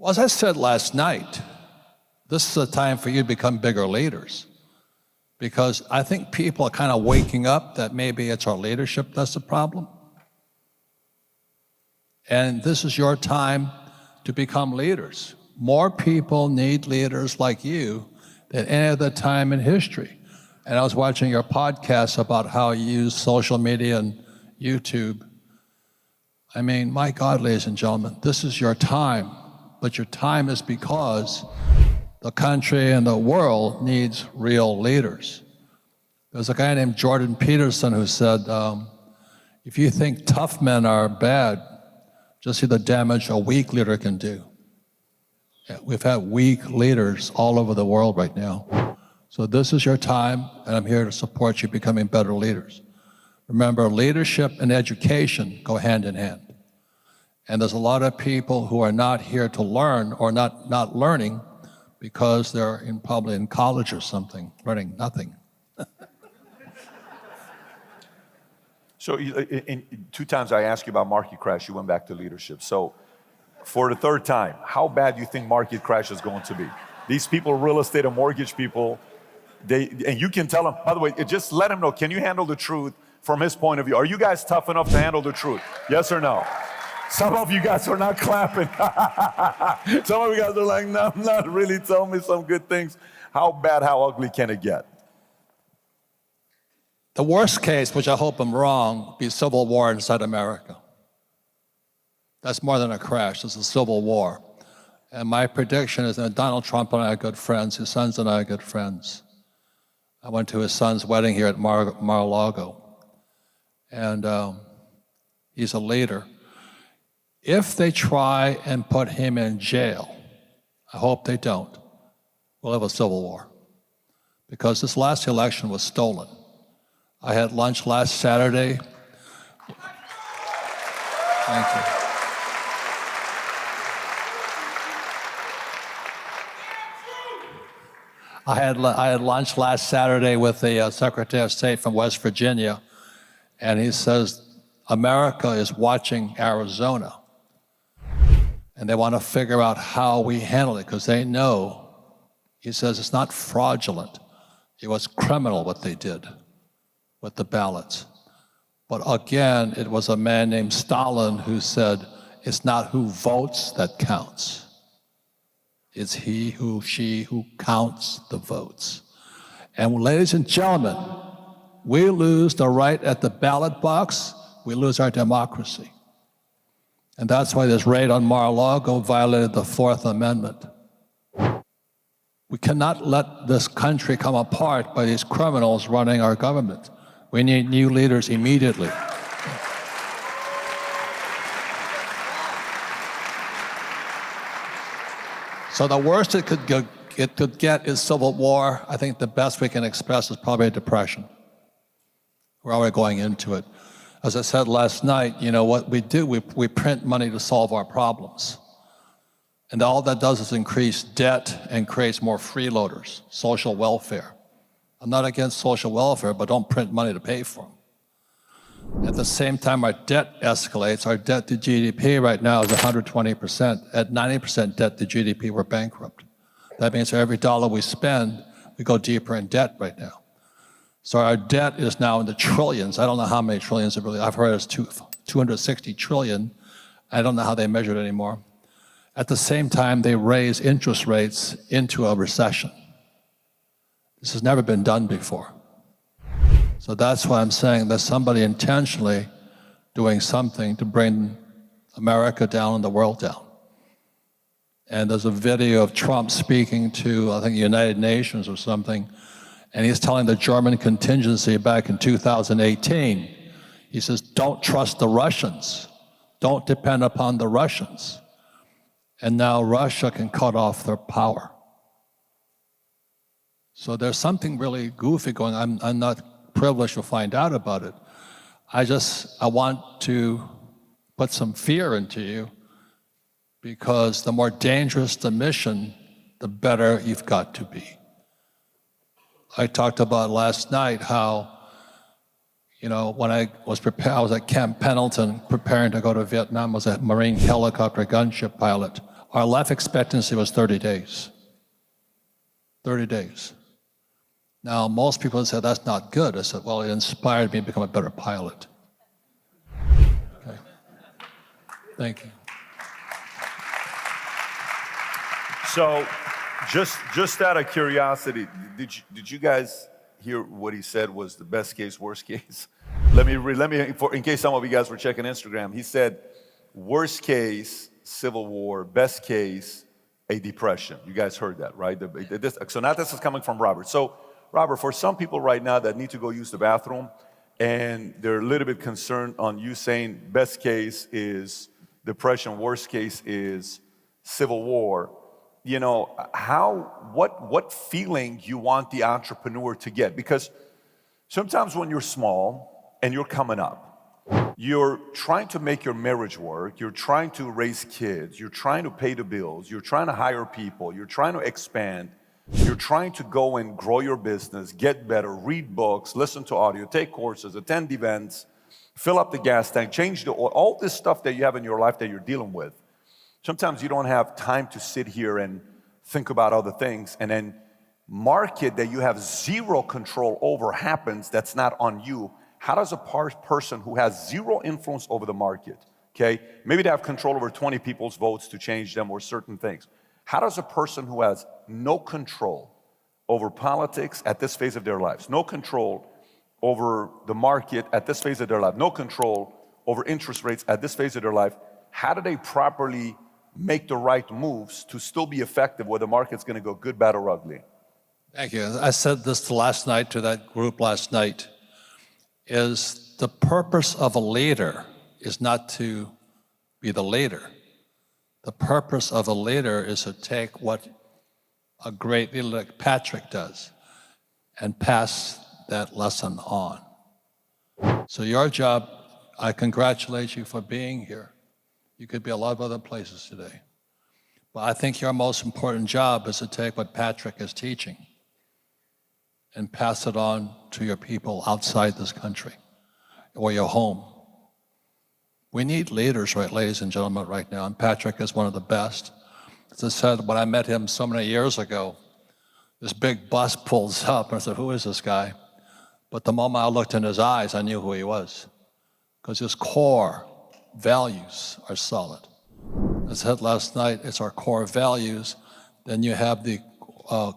Well, as I said last night, this is a time for you to become bigger leaders. Because I think people are kind of waking up that maybe it's our leadership that's the problem. And this is your time to become leaders. More people need leaders like you than any other time in history. And I was watching your podcast about how you use social media and YouTube. I mean, my God, ladies and gentlemen, this is your time. But your time is because the country and the world needs real leaders. There's a guy named Jordan Peterson who said, if you think tough men are bad, just see the damage a weak leader can do. Yeah, we've had weak leaders all over the world right now. So this is your time, and I'm here to support you becoming better leaders. Remember, leadership and education go hand in hand. And there's a lot of people who are not here to learn or not learning because they're probably in college or something, learning nothing. So in 2 times I asked you about market crash, you went back to leadership. So for the 3rd time, how bad do you think market crash is going to be? These people, real estate and mortgage people, and you can tell them, by the way, just let them know, can you handle the truth from his point of view? Are you guys tough enough to handle the truth? Yes or no? Some of you guys are not clapping. Some of you guys are like, no, I'm not really. Tell me some good things. How bad, how ugly can it get? The worst case, which I hope I'm wrong, would be civil war inside America. That's more than a crash, it's a civil war. And my prediction is that Donald Trump and I are good friends, his sons and I are good friends. I went to his son's wedding here at Mar-a-Lago. And he's a leader. If they try and put him in jail, I hope they don't, we'll have a civil war. Because this last election was stolen. I had lunch last Saturday. Thank you. I had lunch last Saturday with the Secretary of State from West Virginia, and he says, America is watching Arizona. And they want to figure out how we handle it, because they know, he says, it's not fraudulent. It was criminal what they did with the ballots. But again, it was a man named Stalin who said, it's not who votes that counts. It's he who, she who counts the votes. And ladies and gentlemen, we lose the right at the ballot box, we lose our democracy. And that's why this raid on Mar-a-Lago violated the 4th Amendment. We cannot let this country come apart by these criminals running our government. We need new leaders immediately. So the worst it could get is civil war. I think the best we can express is probably a depression. We're already going into it. As I said last night, you know what we do, we print money to solve our problems. And all that does is increase debt and creates more freeloaders, social welfare. I'm not against social welfare, but don't print money to pay for them. At the same time, our debt escalates. Our debt to GDP right now is 120%. At 90% debt to GDP, we're bankrupt. That means for every dollar we spend, we go deeper in debt right now. So our debt is now in the trillions. I don't know how many trillions it really, I've heard it's 260 trillion. I don't know how they measure it anymore. At the same time, they raise interest rates into a recession. This has never been done before. So that's why I'm saying there's somebody intentionally doing something to bring America down and the world down. And there's a video of Trump speaking to, I think, the United Nations or something, and he's telling the German contingency back in 2018, he says, don't trust the Russians. Don't depend upon the Russians. And now Russia can cut off their power. So there's something really goofy going on. I'm not privileged to find out about it. I want to put some fear into you, because the more dangerous the mission, the better you've got to be. I talked about last night how, you know, when I was at Camp Pendleton preparing to go to Vietnam, I was a Marine helicopter gunship pilot. our life expectancy was 30 days. 30 days. Now, most people say that's not good. I said, well, it inspired me to become a better pilot. Okay. Thank you. So, just out of curiosity, did you guys hear what he said was the best case, worst case? Let me, in case some of you guys were checking Instagram, he said, worst case, civil war, best case, a depression. You guys heard that, right? So now this is coming from Robert. So, Robert, for some people right now that need to go use the bathroom, and they're a little bit concerned on you saying best case is depression, worst case is civil war, you know, what feeling you want the entrepreneur to get? Because sometimes when you're small and you're coming up, you're trying to make your marriage work, you're trying to raise kids, you're trying to pay the bills, you're trying to hire people, you're trying to expand, you're trying to go and grow your business, get better, read books, listen to audio, take courses, attend events, fill up the gas tank, change the oil, all this stuff that you have in your life that you're dealing with. Sometimes you don't have time to sit here and think about other things, and then market that you have zero control over happens that's not on you. How does a person who has zero influence over the market, okay, maybe they have control over 20 people's votes to change them or certain things. How does a person who has no control over politics at this phase of their lives, no control over the market at this phase of their life, no control over interest rates at this phase of their life, how do they properly make the right moves to still be effective where the market's gonna go good, bad, or ugly? Thank you. I said this last night to that group last night, is the purpose of a leader is not to be the leader. The purpose of a leader is to take what a great leader like Patrick does and pass that lesson on. So your job, I congratulate you for being here. You could be a lot of other places today. But I think your most important job is to take what Patrick is teaching and pass it on to your people outside this country or your home. We need leaders, right, ladies and gentlemen, right now, and Patrick is one of the best. As I said, when I met him so many years ago, this big bus pulls up, and I said, who is this guy? But the moment I looked in his eyes, I knew who he was, because his core values are solid. As I said last night, it's our core values. Then you have the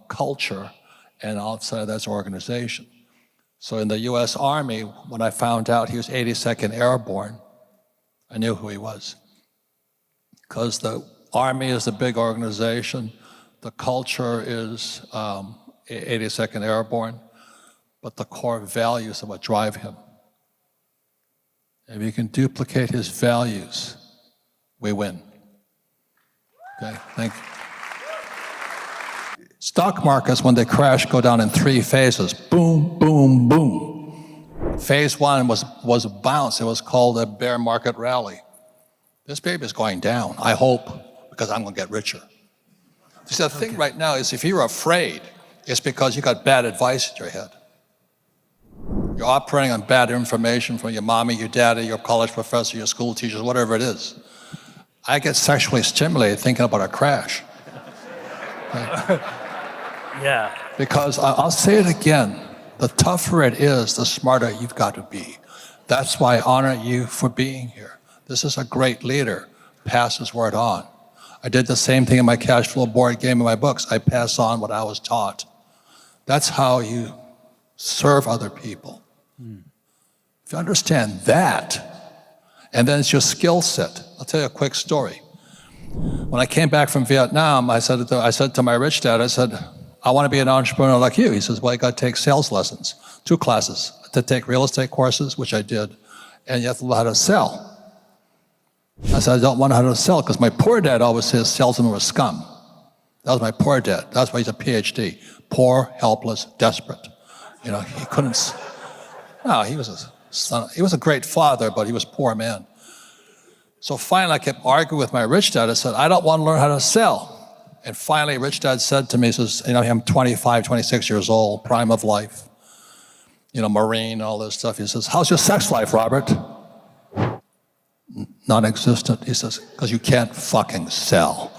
culture, and outside that's organization. So in the US Army, when I found out he was 82nd Airborne, I knew who he was. Because the Army is a big organization, the culture is 82nd Airborne, but the core values are what drive him. If you can duplicate his values, we win. Okay, thank you. Stock markets, when they crash, go down in 3 phases. Boom, boom, boom. Phase 1 was a bounce. It was called a bear market rally. This baby is going down, I hope, because I'm going to get richer. See, the thing right now is if you're afraid, it's because you got bad advice in your head. You're operating on bad information from your mommy, your daddy, your college professor, your school teachers, whatever it is. I get sexually stimulated thinking about a crash. Okay? Yeah. Because I'll say it again, the tougher it is, the smarter you've got to be. That's why I honor you for being here. This is a great leader, pass his word on. I did the same thing in my cash flow board game in my books. I pass on what I was taught. That's how you serve other people. If you understand that, and then it's your skill set. I'll tell you a quick story. When I came back from Vietnam, I said to my rich dad, I said, I want to be an entrepreneur like you. He says, well, you got to take sales lessons, 2 classes, to take real estate courses, which I did, and you have to learn how to sell. I said, I don't want to know how to sell, because my poor dad always says salesmen were scum. That was my poor dad. That's why he's a PhD. Poor, helpless, desperate. You know, he couldn't, no, he was a son. He was a great father, but he was a poor man. So finally, I kept arguing with my rich dad. I said, I don't want to learn how to sell. And finally, rich dad said to me, he says, you know, I'm 25, 26 years old, prime of life, you know, Marine, all this stuff. He says, how's your sex life, Robert? Non-existent. He says, because you can't fucking sell.